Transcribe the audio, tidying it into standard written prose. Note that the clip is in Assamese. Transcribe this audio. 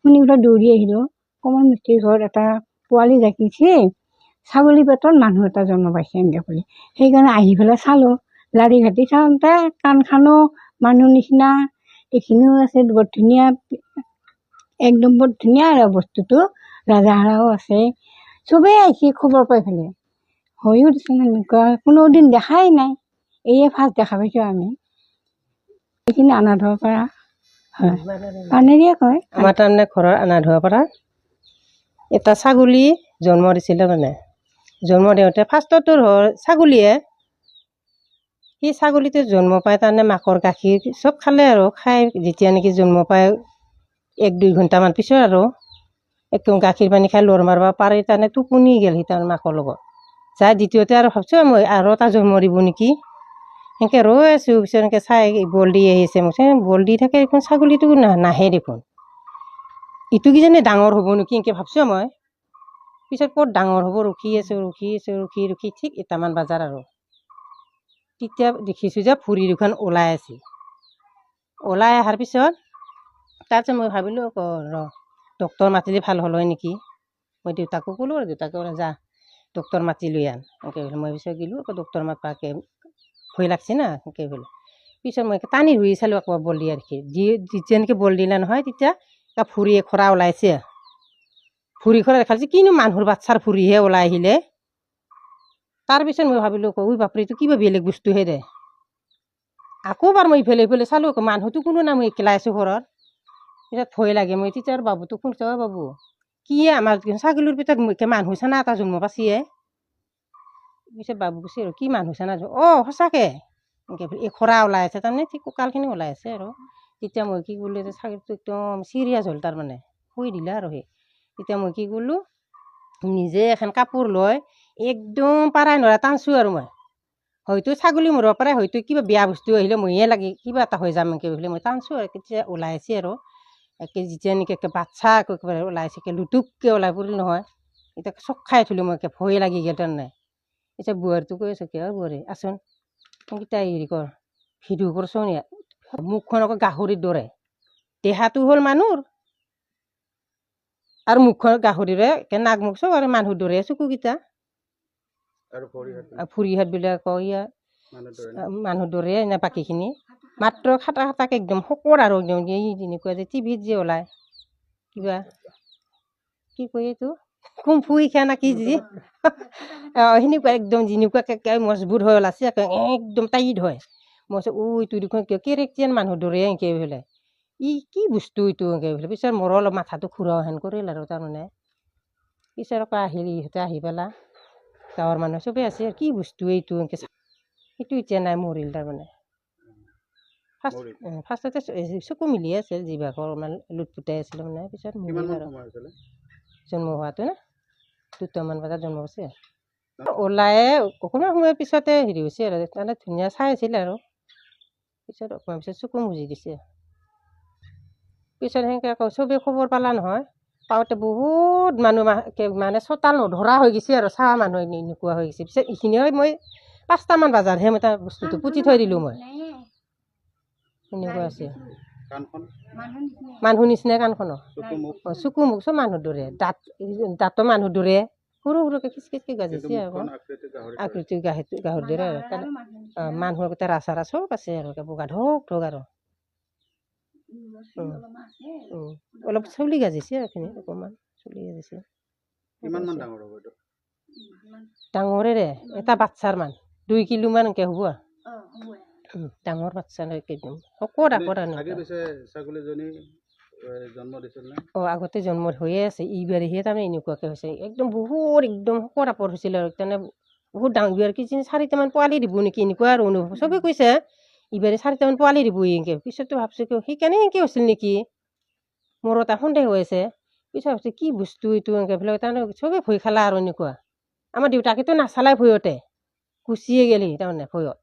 শুনি পেলাই দৌৰি আহিলোঁ। কমল মিস্ত্ৰীৰ ঘৰত এটা পোৱালি জাকিছে, ছাগলী পেটত মানুহ এটা জন্ম পাইছে এনেকৈ বুলি। সেইকাৰণে আহি পেলাই চালোঁ, লাৰি ঘাটি চাওঁতে কাণখানো মানুহ নিচিনা, এইখিনিও আছে, বৰ ধুনীয়া, একদম বৰ ধুনীয়া আৰু বস্তুটো। ৰাজাহাৰাও আছে, চবেই আহিছে খবৰ পাই পেলাই। হয়ো দেচোন এনেকুৱা কোনোদিন দেখাই নাই, এয়ে ফাৰ্ষ্ট দেখা পাইছোঁ আমি। এইখিনি আনাধৰ পৰা হয়, পানেৰিয়ে কয়। আমাৰ তাৰমানে ঘৰৰ আনাধৰ পৰা এটা ছাগলী জন্ম দিছিলে। মানে জন্ম দিওঁতে ফাৰ্ষ্টতো ছাগলীয়ে, সেই ছাগলীটো জন্ম পাই তাৰমানে মাকৰ গাখীৰ চব খালে আৰু খাই যেতিয়া নেকি জন্ম পায় 1-2 ঘণ্টামান পিছত আৰু একদম গাখীৰ পানী খাই লৰ মাৰিব পাৰে, তাৰমানে টোপনি গ'ল সি তাৰ মাকৰ লগত। যাই দ্বিতীয়তে আৰু ভাবছোঁ মই আৰু এটা জন্ম দিব নেকি, সেনেকৈ ৰৈ আছোঁ। পিছত এনেকৈ চাই বল দি আহিছে, মই বল দি থাকে দেখোন, ছাগলীটো নাহে দেখোন, ইটো কিজানি ডাঙৰ হ'ব নেকি এনেকৈ ভাবছোঁ মই। পিছত ক'ত ডাঙৰ হ'ব, ৰখি আছোঁ ঠিক 1টামান বজাৰ আৰু তেতিয়া দেখিছোঁ যে ভৰি দুখন ওলাই আছে। ওলাই অহাৰ পিছত তাৰপিছত মই ভাবিলোঁ ডক্তৰ মাতিলে ভাল হ'ল হয় নেকি। মই দেউতাকো ক'লোঁ, আৰু দেউতাকে ক'লে যা ডক্তৰ মাতি লৈ আন এনেকৈ বোলে। মই পিছত গ'লোঁ, আকৌ ডক্তৰ মাতবাকে ভয় লাগছে না এনেকৈ বোলে। পিছত মই টানি ধৰি চালোঁ, আকৌ বল দিয়া দেখি যেতিয়া এনেকৈ বল দিলে নহয়, তেতিয়া ভৰি এখৰা ওলাইছে। ভৰি খৰা দেখাইছে, কিনো মানুহৰ বাচ্ছাৰ ভৰিহে ওলাই আহিলে। তাৰপিছত মই ভাবিলোঁ ঐ বাপৰে, এইটো কিবা বেলেগ বস্তুহে দে। আকৌ বাৰ মই ইফালে চালোঁ, আকৌ মানুহটো কোনো নাই, মই একেলাই আছোঁ ঘৰত। পিছত ভয় লাগে, মই তেতিয়া আৰু বাবুটোক ফোন কৰিছোঁ, বাবু কি আমাৰ ছাগলীৰ পেটত মানুহ চানা এটা জন্ম পাইছে। পিছত বাবু কৈছে আৰু কি মানুহ চানা, সঁচাকৈ এনেকৈ এখৰা ওলাই আছে, তাৰমানে ঠিক কঁকালখিনি ওলাই আছে আৰু। তেতিয়া মই কি কৰিলোঁ, ছাগলীটো একদম চিৰিয়াছ হ'ল, তাৰমানে শুই দিলে আৰু সেই। তেতিয়া মই কি কৰিলোঁ, নিজে এখন কাপোৰ লৈ একদম পাৰাই নৰা টানছোঁ আৰু মই, হয়তো ছাগলী মৰিব পাৰে, হয়তো কিবা বেয়া বস্তু আহিলে মইয়ে লাগি কিবা এটা হৈ যাম এনেকৈ বুলি মই টানছোঁ আৰু। তেতিয়া ওলাই আছে আৰু যেতিয়া নেকি বাচ্ছা একেবাৰে ওলাইছে, লুটুককৈ ওলাই পৰিল নহয়। এতিয়া চক খাই থলোঁ মই, ভয় লাগি গ'ল তাৰমানে। এতিয়া বোৱাৰীটো কৈ আছোঁ, কিয় বোৱাৰী আছোন সেইকেইটা হেৰি কৰ, ভিডিঅ' কৰচোন, মুখখন আকৌ গাহৰিৰ দৰে, দেহাটো হ'ল মানুহৰ আৰু মুখখন গাহৰিৰে, নাক মুখ চব আৰু মানুহৰ দৰে চকুকেইটা, ভৰি হাতবিলাক মানুহৰ দৰে এনে বাকীখিনি মাত্ৰ খাটা খাটাকৈ একদম শকত আৰু একদম যেনেকুৱা যে টিভিত যে ওলায় কিবা কি কয় এইটো কুমফু শিকা না কি যি সেনেকুৱা একদম যেনেকুৱাকৈ মজবুত হৈ ওলাইছে, একদম টাইট হয়। মই কৈছোঁ এইটো দেখোন কেৰেক্টিয়ান মানুহৰ দৰে এনেকৈ বোলে, কি বস্তু এইটো এনেকৈ বোলে। পিছত মোৰ অলপ মাথাটো ঘূৰাও হেন কৰিল আৰু তাৰমানে। পিছত আকৌ আহিল ইহঁতে, আহি পেলাই গাঁৱৰ মানুহ চবেই আছে, কি বস্তু এইটো এনেকৈ সেইটো এতিয়া নাই, মৰিল তাৰমানে। ফাৰ্ষ্টতে চকু মিলিয়ে আছিল, জিভাখন অলপমান লুটপুটাই আছিল মানে। পিছত মৰিল আৰু জন্ম হোৱাটো 2টামান বজাত জন্ম হৈছে। ওলাই অকণমান সময়ৰ পিছতে হেৰি হৈছে আৰু, তাৰমানে ধুনীয়া চাই আছিল আৰু। পিছত অকণমান পিছত চকু মুজি দিছে। পিছত সেনেকৈ আকৌ চবেই খবৰ পালা নহয়, পাওঁতে বহুত মানুহ মানে চোতাল নধৰা হৈ গৈছে আৰু, চাৱা মানুহ এনেকুৱা হৈ গৈছে। পিছত এইখিনিও মই 5টামান বজাতহে মই তাৰ বস্তুটো পুতি থৈ দিলোঁ মই। সেনেকুৱা আছে, মানুহ নিচিনাই কাণখনো, চকু মুখ চব মানুহৰ দৰে, দাঁতো মানুহৰ দৰে, সৰু সৰুকৈ খিচখিচকৈ গাজিছে আকৌ আকৃতি গাহৰিৰ দৰে আৰু। মানুহৰ গোটেই ৰাচাৰা চব আছে আৰু, বগা ধোক ধোক আৰু অলপ চুলি গাজিছে আৰু, এইখিনি অকণমান চুলি গাজিছে। ডাঙৰেৰে এটা বাচ্ছাৰ মান 2 কিলোমান এনেকৈ হ'ব আৰু, ডাঙৰ বাচ্ছা একদম শকত আপত। আগতে জন্ম হৈয়ে আছে, এইবাৰহে তাৰমানে এনেকুৱাকৈ হৈছে, একদম বহুত একদম শকত আপত হৈছিল আৰু। তাৰমানে বহুত ডাঙৰ, এইবাৰ কি 4টামান পোৱালি দিব নেকি এনেকুৱা আৰু অনুভৱ। চবেই কৈছে এইবাৰে 4টামান পোৱালি দিব এনেকৈ। পিছততো ভাবছোঁ সেইকাৰণে এনেকৈ হৈছিল নেকি, মোৰ এটা সন্দেহ হৈ আছে। পিছত ভাবছোঁ কি বস্তু এইটো এনেকৈ বোলে, তাৰমানে চবেই ভয় খালা আৰু এনেকুৱা। আমাৰ দেউতাকেতো নাচালাই ভয়তে, গুচিয়ে গ'ল তাৰমানে ভয়ত।